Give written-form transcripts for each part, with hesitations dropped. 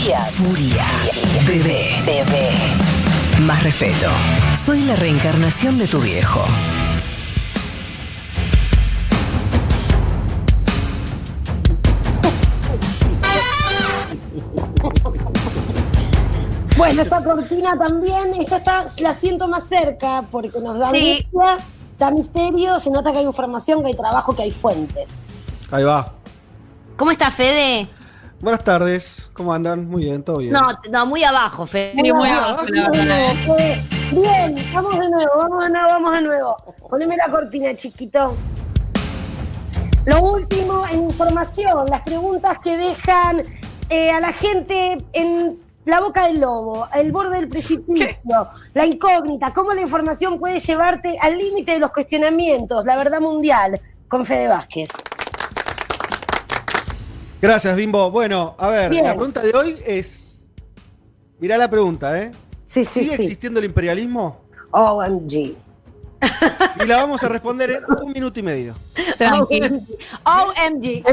Furia. Bebé. Más respeto. Soy la reencarnación de tu viejo. Bueno, esta cortina también, la siento más cerca porque nos da angustia, da misterio, se nota que hay información, que hay trabajo, que hay fuentes. Ahí va. ¿Cómo está, Fede? Buenas tardes, ¿cómo andan? Muy bien, todo bien. No, muy abajo, Fede. Sí, muy abajo, la verdad. Bien, vamos de nuevo. Poneme la cortina, chiquito. Lo último en información, las preguntas que dejan a la gente en la boca del lobo, el borde del precipicio, la incógnita, cómo la información puede llevarte al límite de los cuestionamientos, la verdad mundial, con Fede Vázquez. Gracias, Bimbo. Bueno, a ver, Bien. La pregunta de hoy es... Mirá la pregunta, ¿eh? ¿Sigue existiendo el imperialismo? OMG. Y la vamos a responder en 1 minuto y medio. OMG.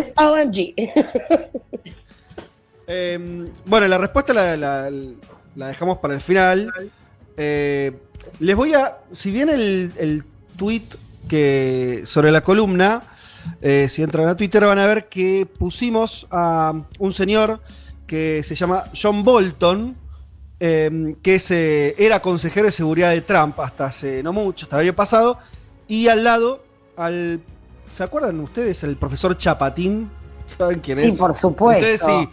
Bueno, la respuesta la dejamos para el final. Les voy a... Si bien el tweet sobre la columna... si entran a Twitter van a ver que pusimos a un señor que se llama John Bolton, que era consejero de seguridad de Trump hasta hace no mucho, hasta el año pasado, y al lado, ¿se acuerdan ustedes? El profesor Chapatín. ¿Saben quién es? Sí, por supuesto. Ustedes sí.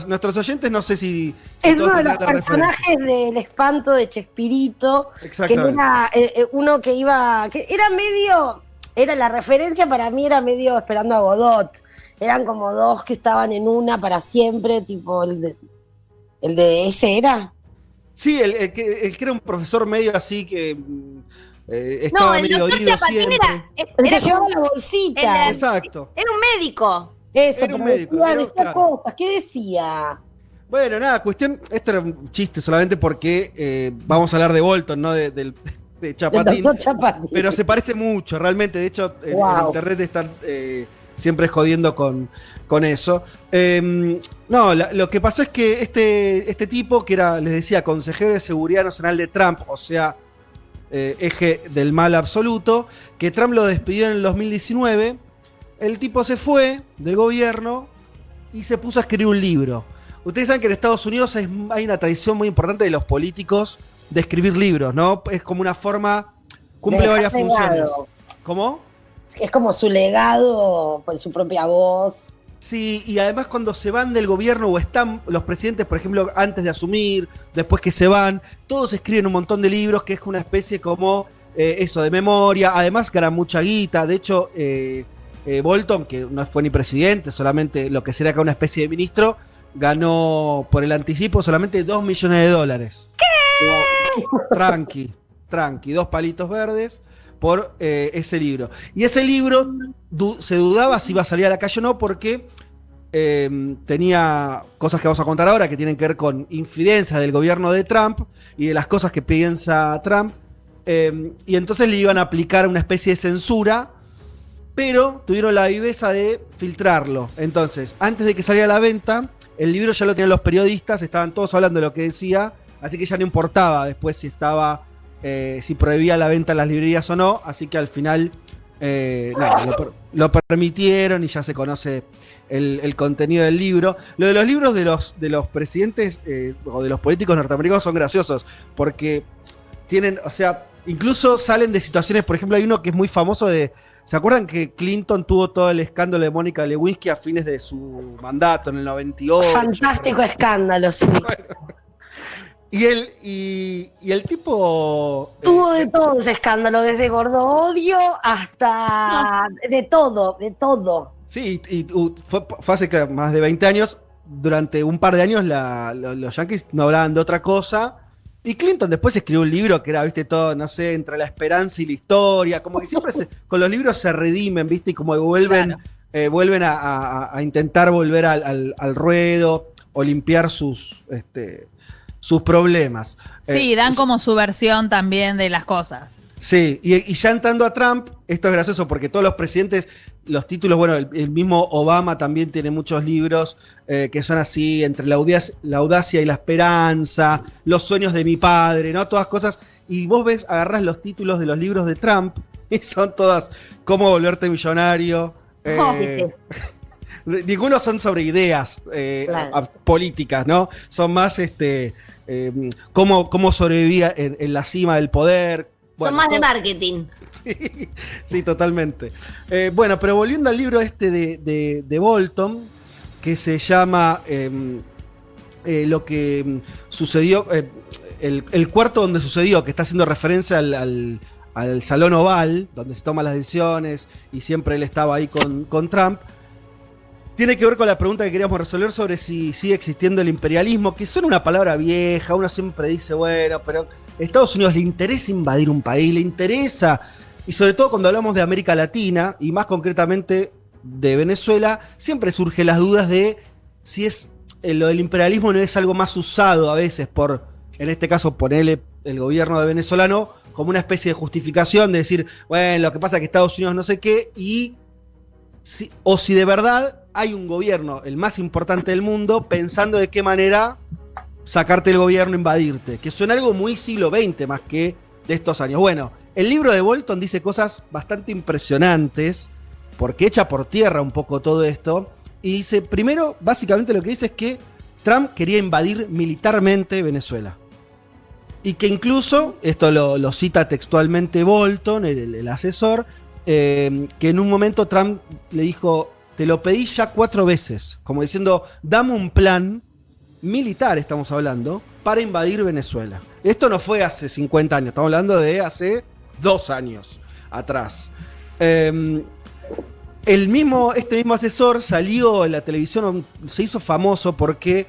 Nuestros oyentes no sé si es todos uno de los tendrán la personajes del espanto de Chespirito. Exactamente. Que era uno que era medio... Era la referencia para mí, era medio Esperando a Godot. Eran como dos que estaban en una para siempre, tipo el de ese era. Sí, el que era un profesor medio así que estaba medio herido siempre. El que llevaba la bolsita. Exacto. Era un médico. Eso, Era un médico. Decía Claro. cosas. ¿Qué decía? Bueno, nada, esto era un chiste solamente porque vamos a hablar de Bolton, ¿no? De Chapatín. El doctor Chapatín. Pero se parece mucho, realmente. De hecho, en internet están siempre jodiendo con eso. No, lo que pasó es que este tipo, que era, les decía, consejero de seguridad nacional de Trump, o sea, eje del mal absoluto, que Trump lo despidió en el 2019, el tipo se fue del gobierno y se puso a escribir un libro. Ustedes saben que en Estados Unidos hay una tradición muy importante de los políticos de escribir libros, ¿no? Es como una forma, cumple varias funciones. ¿Cómo? Es como su legado, pues su propia voz. Sí, y además cuando se van del gobierno o están los presidentes, por ejemplo, antes de asumir, después que se van, todos escriben un montón de libros que es una especie como eso, de memoria. Además ganan mucha guita. De hecho, Bolton, que no fue ni presidente, solamente lo que sería acá una especie de ministro, ganó por el anticipo solamente $2 millones. ¿Qué? Tranqui, 2 palitos verdes por ese libro. Y ese libro se dudaba si iba a salir a la calle o no, porque tenía cosas que vamos a contar ahora que tienen que ver con infidencias del gobierno de Trump y de las cosas que piensa Trump. Y entonces le iban a aplicar una especie de censura, pero tuvieron la viveza de filtrarlo. Entonces, antes de que saliera a la venta, el libro ya lo tenían los periodistas, estaban todos hablando de lo que decía, así que ya no importaba después si prohibía la venta en las librerías o no, así que al final lo permitieron y ya se conoce el contenido del libro. Lo de los libros de los presidentes o de los políticos norteamericanos son graciosos, porque tienen, o sea, incluso salen de situaciones, por ejemplo, hay uno que es muy famoso ¿se acuerdan que Clinton tuvo todo el escándalo de Mónica Lewinsky a fines de su mandato, en el 98? Fantástico escándalo, sí. Bueno, y el tipo... Tuvo de todo ese escándalo, desde gordo odio hasta... De todo. Sí, y fue hace más de 20 años. Durante un par de años los yankees no hablaban de otra cosa. Y Clinton después escribió un libro que era, viste, todo, no sé, entre la esperanza y la historia. Como que siempre con los libros se redimen, viste, y como que vuelven a intentar volver al ruedo o limpiar sus sus problemas. Sí, dan como su versión también de las cosas. Sí, y ya entrando a Trump, esto es gracioso porque todos los presidentes, los títulos, bueno, el mismo Obama también tiene muchos libros que son así, entre la audacia y la esperanza, los sueños de mi padre, ¿no? Todas cosas. Y vos ves, agarrás los títulos de los libros de Trump y son todas cómo volverte millonario. Ninguno son sobre ideas Claro. políticas, ¿no? Son más cómo sobrevivía en la cima del poder. Son más de marketing. Sí, sí, totalmente. Bueno, pero volviendo al libro este de Bolton, que se llama lo que sucedió, el cuarto donde sucedió, que está haciendo referencia al Salón Oval, donde se toman las decisiones, y siempre él estaba ahí con Trump. Tiene que ver con la pregunta que queríamos resolver sobre si sigue existiendo el imperialismo, que suena una palabra vieja, uno siempre dice, bueno, pero a Estados Unidos le interesa invadir un país, le interesa, y sobre todo cuando hablamos de América Latina, y más concretamente de Venezuela, siempre surgen las dudas de si es lo del imperialismo no es algo más usado a veces por, en este caso, ponerle el gobierno de venezolano como una especie de justificación de decir, bueno, lo que pasa es que Estados Unidos no sé qué, o si de verdad hay un gobierno, el más importante del mundo, pensando de qué manera sacarte el gobierno, invadirte, que suena algo muy siglo XX más que de estos años. Bueno, el libro de Bolton dice cosas bastante impresionantes, porque echa por tierra un poco todo esto, y dice, primero, básicamente lo que dice es que Trump quería invadir militarmente Venezuela. Y que incluso, esto lo cita textualmente Bolton, el asesor, que en un momento Trump le dijo, te lo pedí ya 4 veces, como diciendo, dame un plan militar, estamos hablando, para invadir Venezuela. Esto no fue hace 50 años, estamos hablando de hace 2 años atrás. Este mismo asesor salió en la televisión, se hizo famoso porque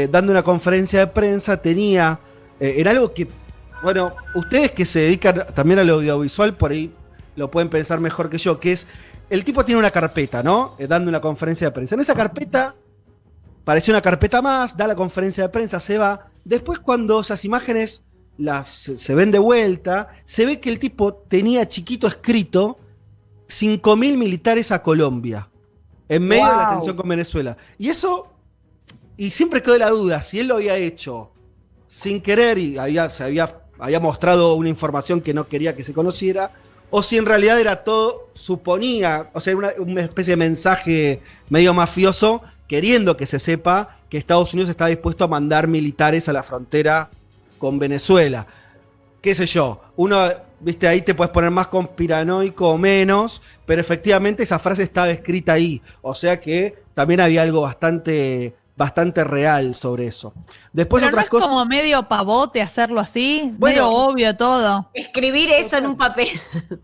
dando una conferencia de prensa tenía, era algo que, bueno, ustedes que se dedican también al audiovisual, por ahí lo pueden pensar mejor que yo, que es, el tipo tiene una carpeta, ¿no? Dando una conferencia de prensa. En esa carpeta, parecía una carpeta más, da la conferencia de prensa, se va. Después cuando esas imágenes se ven de vuelta, se ve que el tipo tenía chiquito escrito 5.000 militares a Colombia, en medio de la tensión con Venezuela. Y eso, y siempre quedó la duda, si él lo había hecho sin querer y había mostrado una información que no quería que se conociera, o si en realidad era todo, suponía, o sea, una especie de mensaje medio mafioso, queriendo que se sepa que Estados Unidos está dispuesto a mandar militares a la frontera con Venezuela. Qué sé yo, uno, viste, ahí te puedes poner más conspiranoico o menos, pero efectivamente esa frase estaba escrita ahí, o sea que también había algo bastante real sobre eso. Después pero otras no es cosas. como medio pavote hacerlo así, Bueno, medio obvio todo. Escribir eso en un papel.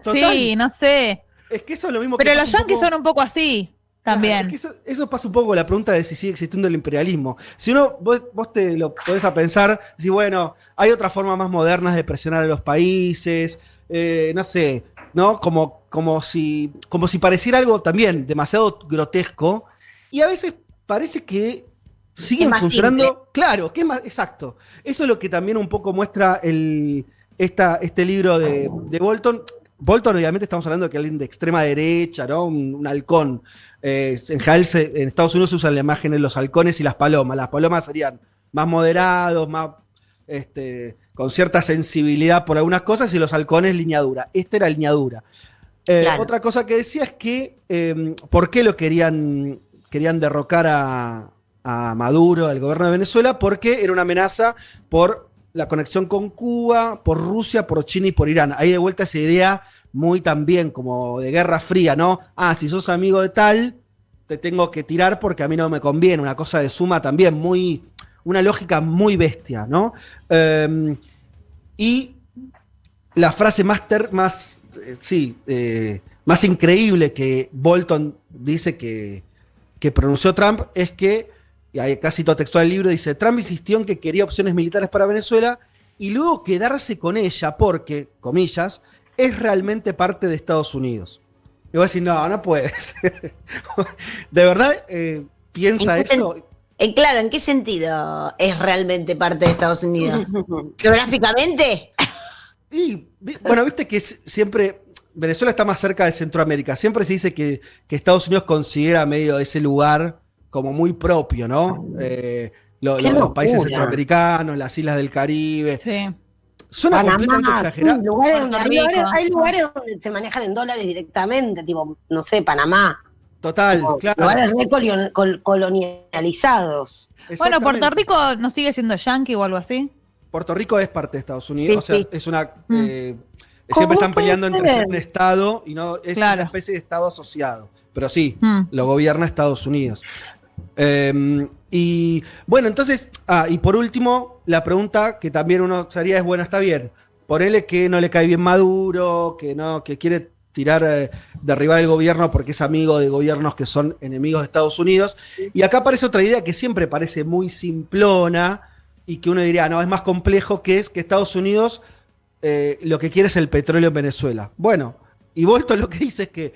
Total. Sí, no sé. Es que eso es lo mismo Pero que los pasa un yanquis poco- son un poco así también. Claro, es que eso pasa un poco con la pregunta de si sigue existiendo el imperialismo. Si vos te lo podés a pensar, si bueno, hay otras formas más modernas de presionar a los países, no sé, ¿no? Como si pareciera algo también demasiado grotesco, y a veces parece que siguen Es más funcionando. simple. Claro, que es más, exacto. Eso es lo que también un poco muestra este libro de Bolton. Bolton, obviamente, estamos hablando de que alguien de extrema derecha, ¿no? Un halcón. En general, en Estados Unidos se usan la imagen de los halcones y las palomas. Las palomas serían más moderados, más con cierta sensibilidad por algunas cosas, y los halcones línea dura. Esta era línea dura. Claro. Otra cosa que decía es que ¿por qué lo querían derrocar a Maduro, al gobierno de Venezuela? Porque era una amenaza por la conexión con Cuba, por Rusia, por China y por Irán. Ahí de vuelta esa idea muy también como de Guerra Fría, ¿no? Si sos amigo de tal, te tengo que tirar porque a mí no me conviene. Una cosa de suma también, una lógica muy bestia, ¿no? Y la frase más increíble que Bolton dice que pronunció Trump es que, y ahí casi todo textual del libro, dice, Trump insistió en que quería opciones militares para Venezuela y luego quedarse con ella porque, comillas, es realmente parte de Estados Unidos. Y vos decís, no puedes. ¿De verdad piensa eso? Claro, ¿en qué sentido es realmente parte de Estados Unidos? ¿Geográficamente? Y bueno, viste que siempre Venezuela está más cerca de Centroamérica. Siempre se dice que Estados Unidos considera medio ese lugar como muy propio, ¿no? Los países centroamericanos, las islas del Caribe. Sí. Suena Panamá, completamente exagerado. sí, Puerto Rico. hay lugares donde se manejan en dólares directamente, tipo, no sé, Panamá. Total, Tipo, claro. lugares colonializados. Bueno, Puerto Exactamente. Rico no sigue siendo yankee o algo así. Puerto Rico es parte de Estados Unidos. Sí, o sea, sí. es una. Mm. Siempre están puede peleando entre ser? ser un Estado y no. Es Claro. una especie de Estado asociado. Pero sí, Mm. lo gobierna Estados Unidos. Y bueno, entonces. Y por último, la pregunta que también uno se haría es: bueno, está bien. Ponele que no le cae bien Maduro, que quiere derribar el gobierno porque es amigo de gobiernos que son enemigos de Estados Unidos. Y acá aparece otra idea que siempre parece muy simplona y que uno diría, no, es más complejo, que es que Estados Unidos lo que quiere es el petróleo en Venezuela. Bueno, y Bolton lo que dice es que,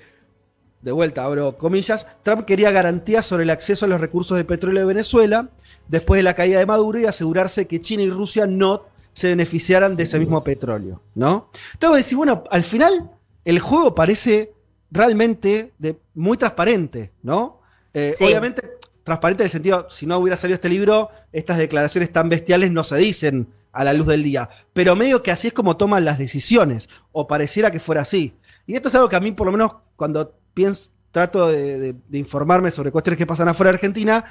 de vuelta, abro comillas, Trump quería garantías sobre el acceso a los recursos de petróleo de Venezuela después de la caída de Maduro y asegurarse que China y Rusia no se beneficiaran de ese mismo petróleo, ¿no? Entonces vos decís, bueno, al final el juego parece realmente muy transparente, ¿no? Sí. Obviamente, transparente en el sentido, si no hubiera salido este libro, estas declaraciones tan bestiales no se dicen a la luz del día, pero medio que así es como toman las decisiones, o pareciera que fuera así. Y esto es algo que a mí, por lo menos, cuando trato de informarme sobre cuestiones que pasan afuera de Argentina,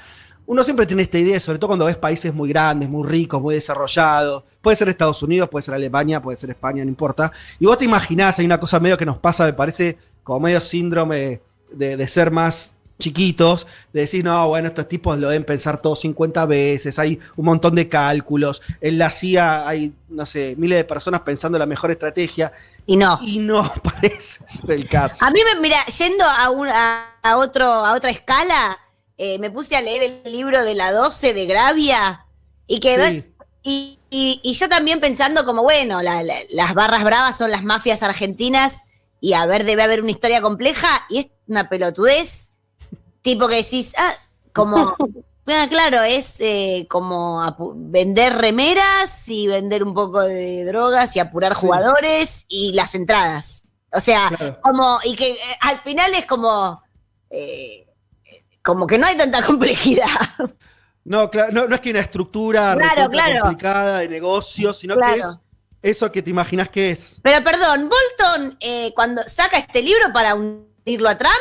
uno siempre tiene esta idea, sobre todo cuando ves países muy grandes, muy ricos, muy desarrollados. Puede ser Estados Unidos, puede ser Alemania, puede ser España, no importa. Y vos te imaginás, hay una cosa medio que nos pasa, me parece, como medio síndrome de ser más chiquitos, de decir, no, bueno, estos tipos lo deben pensar todos 50 veces, hay un montón de cálculos, en la CIA hay, no sé, miles de personas pensando la mejor estrategia, Y no. y no parece ser el caso. A mí, mira, yendo a otra escala, me puse a leer el libro de la 12 de Gravia y que Sí. y yo también pensando como, bueno, las barras bravas son las mafias argentinas y a ver, debe haber una historia compleja y es una pelotudez, tipo que decís, como, claro, es como vender remeras y vender un poco de drogas y apurar Sí. jugadores y las entradas. O sea, Claro. como, y que al final es como que no hay tanta complejidad. No, claro, no es que una estructura Claro, recontra claro. complicada de negocio, sino Claro. que es eso que te imaginas que es. Pero perdón, Bolton, cuando saca este libro para unirlo a Trump,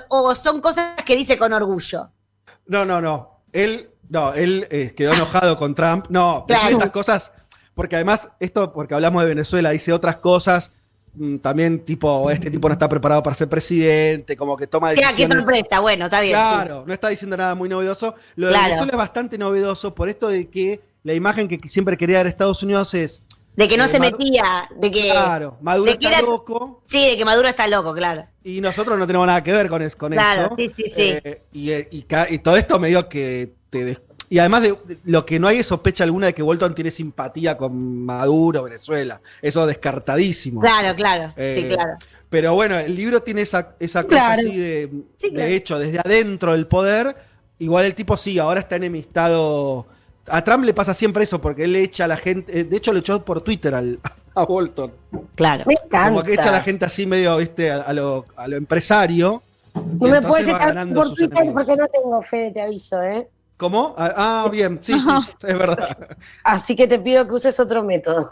o son cosas que dice con orgullo. No. Él quedó enojado con Trump. No, Claro. dice estas cosas, porque además, porque hablamos de Venezuela, dice otras cosas, también tipo, este tipo no está preparado para ser presidente, como que toma O sea, decisiones. qué sorpresa, bueno, está bien. Claro, no está diciendo nada muy novedoso. Lo de Claro. Venezuela es bastante novedoso por esto de que la imagen que siempre quería dar Estados Unidos es, Sí. De que no se Maduro- metía, de que... claro, Maduro de que está era- loco. Sí, de que Maduro está loco, claro. Y nosotros no tenemos nada que ver con Claro, eso. sí. Y todo esto medio que y además de lo que no hay es sospecha alguna de que Bolton tiene simpatía con Maduro, Venezuela. Eso descartadísimo. Claro, sí, Eh, claro. Pero bueno, el libro tiene esa cosa Claro. así de claro. hecho, desde adentro del poder. Igual el tipo sí, ahora está enemistado. A Trump le pasa siempre eso, porque él le echa a la gente. De hecho, le echó por Twitter a Bolton. Claro. Me encanta. Como que echa a la gente así medio, viste, a lo empresario. No y me entonces puedes va echar ganando por sus Twitter enemigos. porque no tengo fe, te aviso, ¿eh? ¿Cómo? Bien, sí, es verdad. Así que te pido que uses otro método.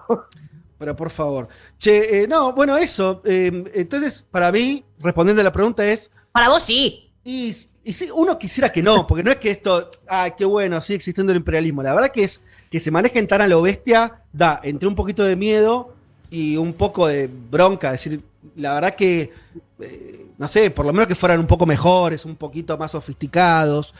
Pero por favor. Che, no, bueno, eso. Entonces, para mí, respondiendo a la pregunta es. Para vos sí. Y sí, uno quisiera que no, porque no es que esto, qué bueno, sigue existiendo el imperialismo. La verdad que es que se manejen tan a lo bestia, da entre un poquito de miedo y un poco de bronca. Es decir, la verdad que, no sé, por lo menos que fueran un poco mejores, un poquito más sofisticados.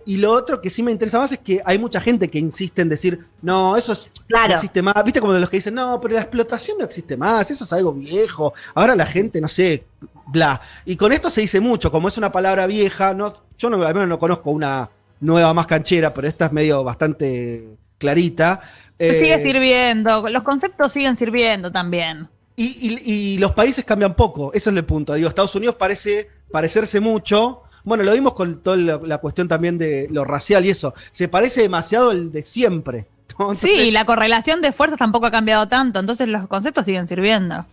Y lo otro que sí me interesa más es que hay mucha gente que insiste en decir, no, eso Claro. no existe más. Viste como de los que dicen, no, pero la explotación no existe más, eso es algo viejo. Ahora la gente, no sé, bla. Y con esto se dice mucho, como es una palabra vieja, yo no, al menos no conozco una nueva más canchera, pero esta es medio bastante clarita. Sigue sirviendo, los conceptos siguen sirviendo también. Y los países cambian poco, eso es el punto. Digo, Estados Unidos parece parecerse mucho, Bueno, lo vimos con toda la cuestión también de lo racial y eso. Se parece demasiado al de siempre, ¿no? Sí, y la correlación de fuerzas tampoco ha cambiado tanto, entonces los conceptos siguen sirviendo.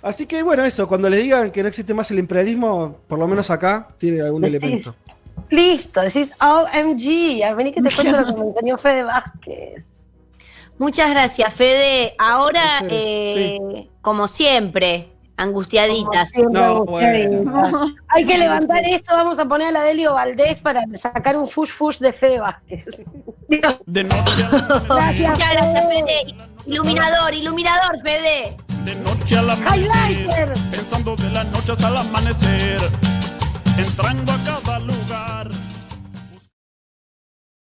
Así que bueno, eso, cuando les digan que no existe más el imperialismo, por lo menos acá tiene algún Decís, elemento. listo, decís OMG, a vení que te cuento lo que me enseñó Fede Vázquez. Muchas gracias, Fede. Ahora, Ustedes, como siempre, angustiaditas. Como siempre, No, angustiaditas. bueno. Hay que levantar esto, vamos a poner a la Delio Valdés para sacar un fush de Fede Vázquez. De noche al amanecer, Gracias, Muchas gracias, Fede. Fede. Iluminador, Fede. de noche al amanecer, Highlighter. pensando de la noche hasta el amanecer, entrando a cada